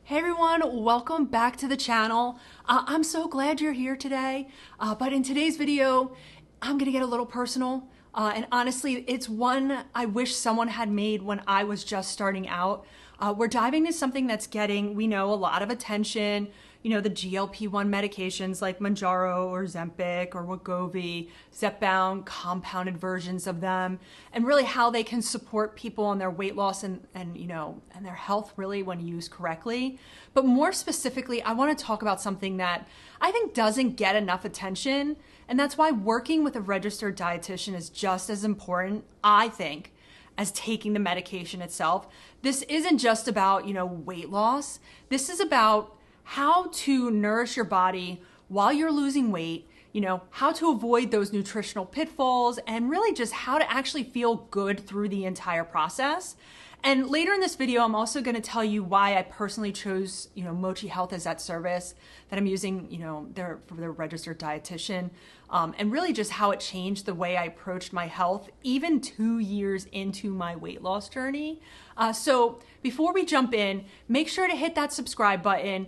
Hey everyone, welcome back to the channel. I'm so glad you're here today, but in today's video, I'm gonna get a little personal, and honestly, it's one I wish someone had made when I was just starting out. We're diving into something that's getting, we know, a lot of attention, the GLP-1 medications like Mounjaro or Ozempic or Wegovy, zepbound, compounded versions of them, and really how they can support people on their weight loss and their health really when used correctly. But more specifically, I want to talk about something that I think doesn't get enough attention, and that's why working with a registered dietitian is just as important, I think, as taking the medication itself. This isn't just about, weight loss. This is about how to nourish your body while you're losing weight, how to avoid those nutritional pitfalls, and really just how to actually feel good through the entire process. And later in this video, I'm also going to tell you why I personally chose, mochihealth as that service that I'm using, for their registered dietitian, and really just how it changed the way I approached my health, even 2 years into my weight loss journey. So before we jump in, make sure to hit that subscribe button,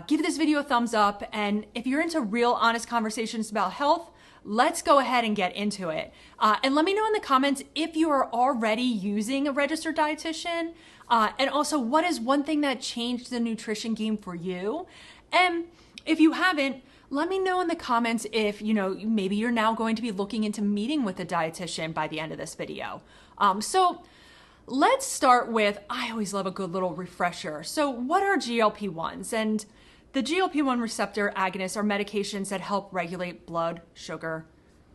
give this video a thumbs up, and if you're into real, honest conversations about health, let's go ahead and get into it. And let me know in the comments if you are already using a registered dietitian, and also what is one thing that changed the nutrition game for you. And if you haven't, let me know in the comments if, maybe you're now going to be looking into meeting with a dietitian by the end of this video. So let's start with, I always love a good little refresher. So what are GLP-1s? And the GLP-1 receptor agonists are medications that help regulate blood sugar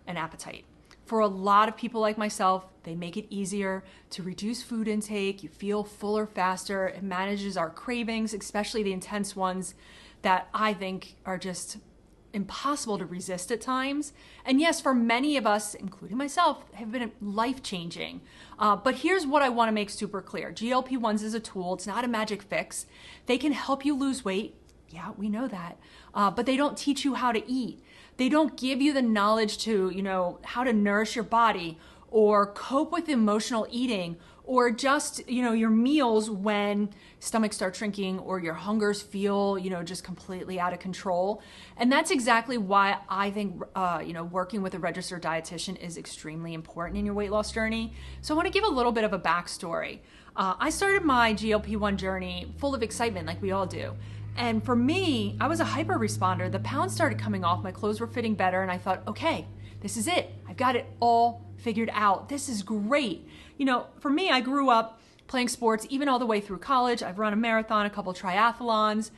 and appetite. For a lot of people like myself, they make it easier to reduce food intake. You feel fuller faster. It manages our cravings, especially the intense ones that I think are just impossible to resist at times. And yes, for many of us, including myself, have been life-changing. But here's what I want to make super clear. GLP-1s is a tool. It's not a magic fix. They can help you lose weight. Yeah, we know that. But they don't teach you how to eat. They don't give you the knowledge to, how to nourish your body or cope with emotional eating or just, your meals when stomach starts shrinking or your hungers feel, just completely out of control. And that's exactly why I think, working with a registered dietitian is extremely important in your weight loss journey. So I want to give a little bit of a backstory. I started my GLP-1 journey full of excitement like we all do. And for me, I was a hyper responder. The pounds started coming off, my clothes were fitting better, and I thought, okay, this is it. I've got it all figured out. This is great. For me, I grew up playing sports even all the way through college. I've run a marathon, a couple triathlons.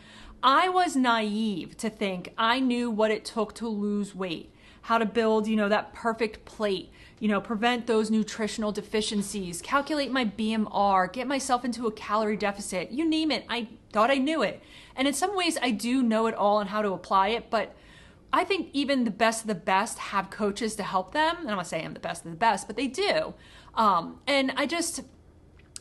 I was naive to think I knew what it took to lose weight, how to build, that perfect plate, prevent those nutritional deficiencies, calculate my BMR, get myself into a calorie deficit, you name it. I thought I knew it. And in some ways I do know it all and how to apply it, but I think even the best of the best have coaches to help them. And I'm not saying I'm the best of the best, but they do. And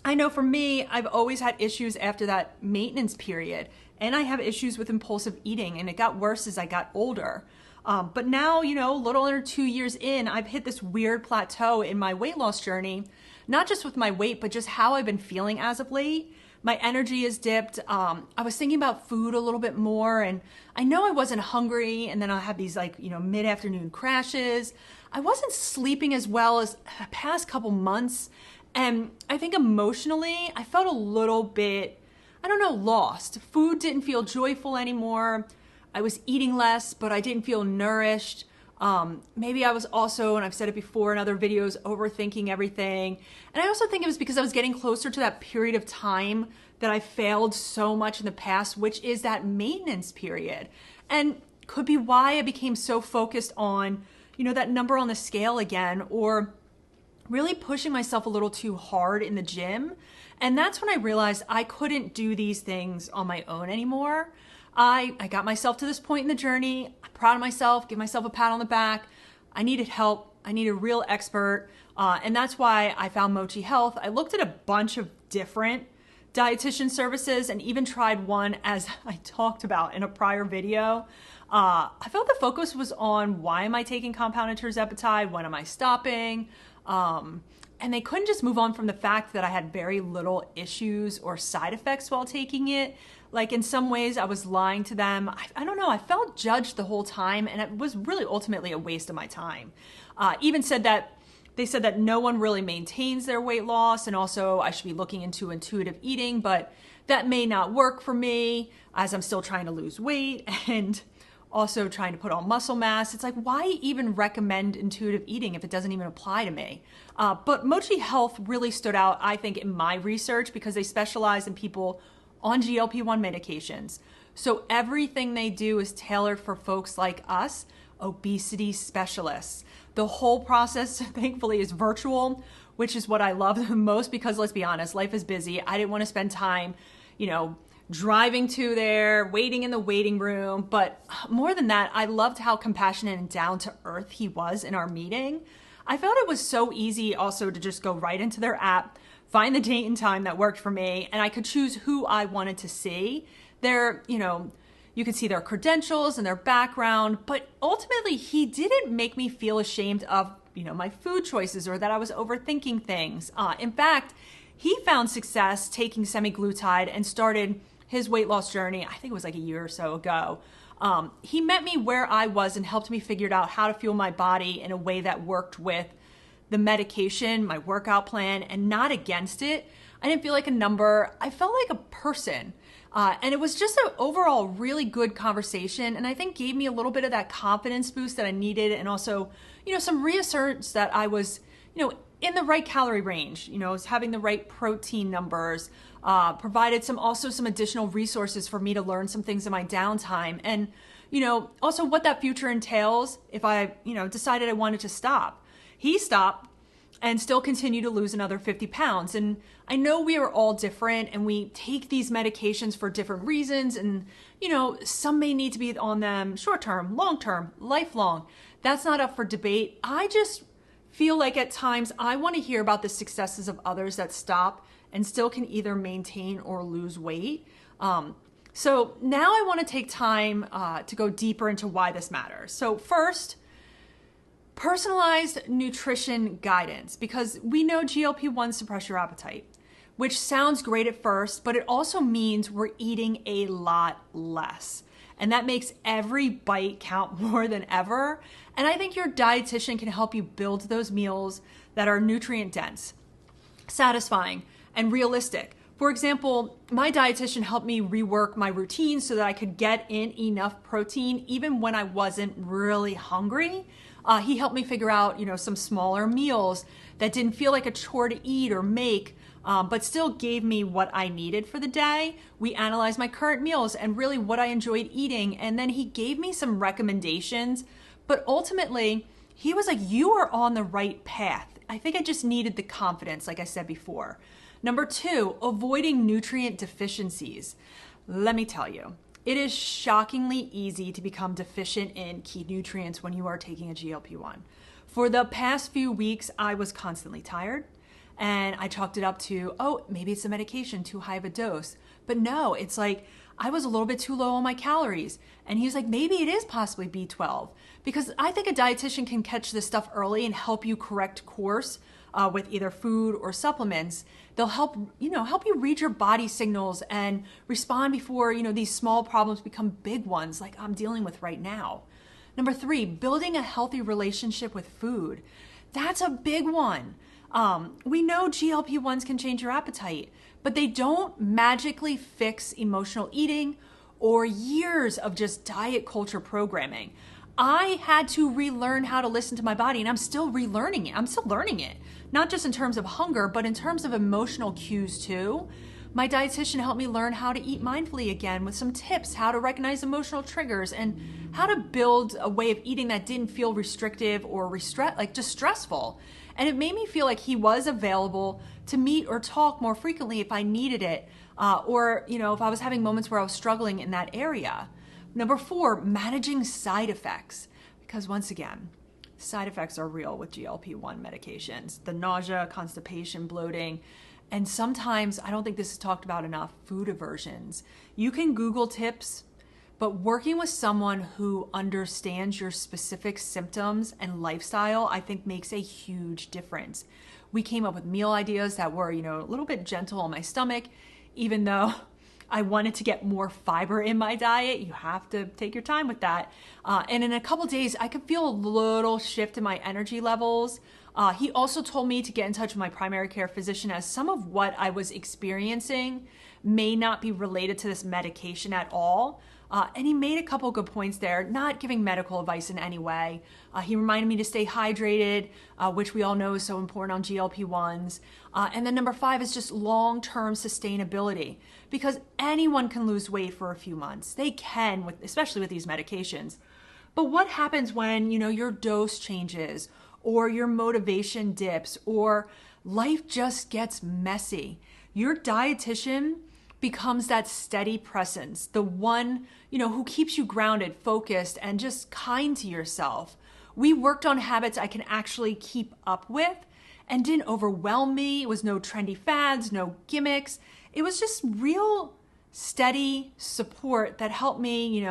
I know for me, I've always had issues after that maintenance period, and I have issues with impulsive eating, and it got worse as I got older. But now, a little under 2 years in, I've hit this weird plateau in my weight loss journey, not just with my weight, but just how I've been feeling as of late. My energy has dipped. I was thinking about food a little bit more, and I know I wasn't hungry, and then I had these mid-afternoon crashes. I wasn't sleeping as well as the past couple months, and I think emotionally, I felt a little bit, lost. Food didn't feel joyful anymore. I was eating less, but I didn't feel nourished. Maybe I was also, and I've said it before in other videos, overthinking everything. And I also think it was because I was getting closer to that period of time that I failed so much in the past, which is that maintenance period. And could be why I became so focused on, that number on the scale again, or really pushing myself a little too hard in the gym. And that's when I realized I couldn't do these things on my own anymore. I got myself to this point in the journey. I'm proud of myself, give myself a pat on the back. I needed help. I needed a real expert. And that's why I found mochihealth. I looked at a bunch of different dietitian services and even tried one, as I talked about in a prior video. I felt the focus was on why am I taking compounded tirzepatide? When am I stopping? And they couldn't just move on from the fact that I had very little issues or side effects while taking it. like in some ways I was lying to them. I don't know, I felt judged the whole time, and it was really ultimately a waste of my time. They said that no one really maintains their weight loss, and also I should be looking into intuitive eating, but that may not work for me as I'm still trying to lose weight and also trying to put on muscle mass. It's like, why even recommend intuitive eating if it doesn't even apply to me? But mochihealth really stood out, I think, in my research because they specialize in people on GLP-1 medications. So everything they do is tailored for folks like us, obesity specialists. The whole process, thankfully, is virtual, which is what I love the most because, let's be honest, life is busy. I didn't want to spend time, driving to there, waiting in the waiting room. But more than that, I loved how compassionate and down to earth he was in our meeting. I felt it was so easy also to just go right into their app, find the date and time that worked for me, and I could choose who I wanted to see. You could see their credentials and their background, but ultimately he didn't make me feel ashamed of, my food choices or that I was overthinking things. In fact, he found success taking semaglutide and started his weight loss journey, I think it was like a year or so ago. He met me where I was and helped me figure out how to fuel my body in a way that worked with the medication, my workout plan, and not against it. I didn't feel like a number. I felt like a person. And it was just an overall really good conversation, and I think gave me a little bit of that confidence boost that I needed, and also, some reassurance that I was, in the right calorie range, was having the right protein numbers, provided some additional resources for me to learn some things in my downtime, and, also what that future entails if I, decided I wanted to stop. He stopped and still continue to lose another 50 pounds. And I know we are all different and we take these medications for different reasons. And, some may need to be on them short-term, long-term, lifelong. That's not up for debate. I just feel like at times I want to hear about the successes of others that stop and still can either maintain or lose weight. So now I want to take time to go deeper into why this matters. So first, personalized nutrition guidance, because we know GLP-1 suppress your appetite, which sounds great at first, but it also means we're eating a lot less. And that makes every bite count more than ever. And I think your dietitian can help you build those meals that are nutrient dense, satisfying, and realistic. For example, my dietitian helped me rework my routine so that I could get in enough protein even when I wasn't really hungry. He helped me figure out, some smaller meals that didn't feel like a chore to eat or make, but still gave me what I needed for the day. We analyzed my current meals and really what I enjoyed eating. And then he gave me some recommendations, but ultimately he was like, you are on the right path. I think I just needed the confidence, like I said before. Number 2, avoiding nutrient deficiencies. Let me tell you, it is shockingly easy to become deficient in key nutrients when you are taking a GLP-1. For the past few weeks, I was constantly tired, and I chalked it up to, maybe it's the medication, too high of a dose. But no, it's like I was a little bit too low on my calories. And he was like, maybe it is possibly B12. Because I think a dietitian can catch this stuff early and help you correct course with either food or supplements. They'll help you read your body signals and respond before, these small problems become big ones like I'm dealing with right now. Number 3, building a healthy relationship with food. That's a big one. We know GLP-1s can change your appetite, but they don't magically fix emotional eating or years of just diet culture programming. I had to relearn how to listen to my body, and I'm still relearning it. I'm still learning it, not just in terms of hunger, but in terms of emotional cues too. My dietitian helped me learn how to eat mindfully again with some tips, how to recognize emotional triggers, and how to build a way of eating that didn't feel restrictive or just stressful. And it made me feel like he was available to meet or talk more frequently if I needed it, or if I was having moments where I was struggling in that area. Number 4, managing side effects, because once again, side effects are real with GLP-1 medications. The nausea, constipation, bloating, and sometimes, I don't think this is talked about enough, food aversions. You can Google tips, but working with someone who understands your specific symptoms and lifestyle, I think makes a huge difference. We came up with meal ideas that were, a little bit gentle on my stomach, even though I wanted to get more fiber in my diet. You have to take your time with that. And in a couple days, I could feel a little shift in my energy levels. He also told me to get in touch with my primary care physician, as some of what I was experiencing may not be related to this medication at all. And he made a couple good points there, not giving medical advice in any way. He reminded me to stay hydrated, which we all know is so important on GLP-1s. And then number 5 is just long-term sustainability, because anyone can lose weight for a few months. They can, especially with these medications. But what happens when, your dose changes, or your motivation dips, or life just gets messy? Your dietitian becomes that steady presence, the one, who keeps you grounded, focused, and just kind to yourself. We worked on habits I can actually keep up with and didn't overwhelm me. It was no trendy fads, no gimmicks. It was just real steady support that helped me,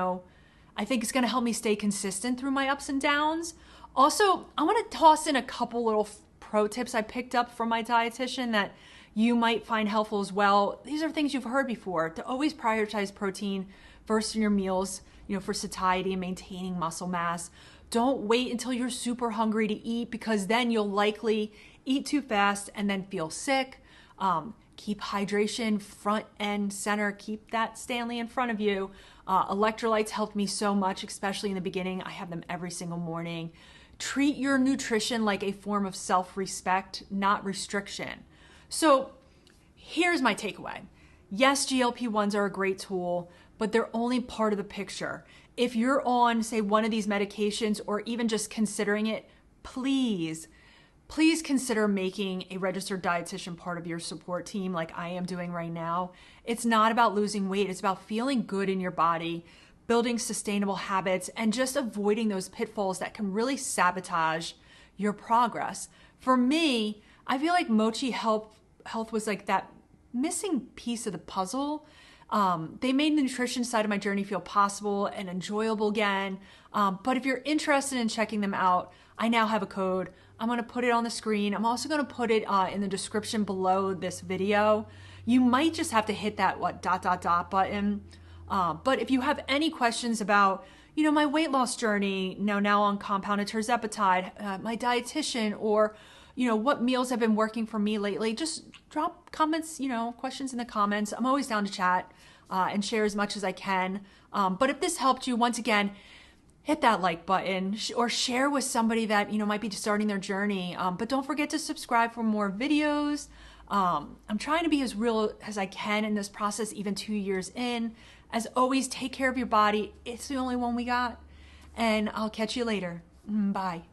I think it's going to help me stay consistent through my ups and downs. Also, I want to toss in a couple little pro tips I picked up from my dietitian that you might find helpful as well. These are things you've heard before: to always prioritize protein first in your meals, for satiety and maintaining muscle mass. Don't wait until you're super hungry to eat, because then you'll likely eat too fast and then feel sick. Keep hydration front and center. Keep that Stanley in front of you. Electrolytes helped me so much, especially in the beginning. I have them every single morning. Treat your nutrition like a form of self-respect, not restriction. So here's my takeaway. Yes, GLP-1s are a great tool, but they're only part of the picture. If you're on, say, one of these medications, or even just considering it, please consider making a registered dietitian part of your support team, like I am doing right now. It's not about losing weight. It's about feeling good in your body, building sustainable habits, and just avoiding those pitfalls that can really sabotage your progress. For me, I feel like mochihealth was like that missing piece of the puzzle. They made the nutrition side of my journey feel possible and enjoyable again. But if you're interested in checking them out, I now have a code. I'm going to put it on the screen. I'm also going to put it in the description below this video. You might just have to hit that button. But if you have any questions about, my weight loss journey, now on compounded tirzepatide, my dietitian, or what meals have been working for me lately, just drop comments, questions in the comments. I'm always down to chat and share as much as I can. But if this helped you, once again, hit that like button or share with somebody that, might be starting their journey. But don't forget to subscribe for more videos. I'm trying to be as real as I can in this process, even 2 years in. As always, take care of your body. It's the only one we got. And I'll catch you later. Bye.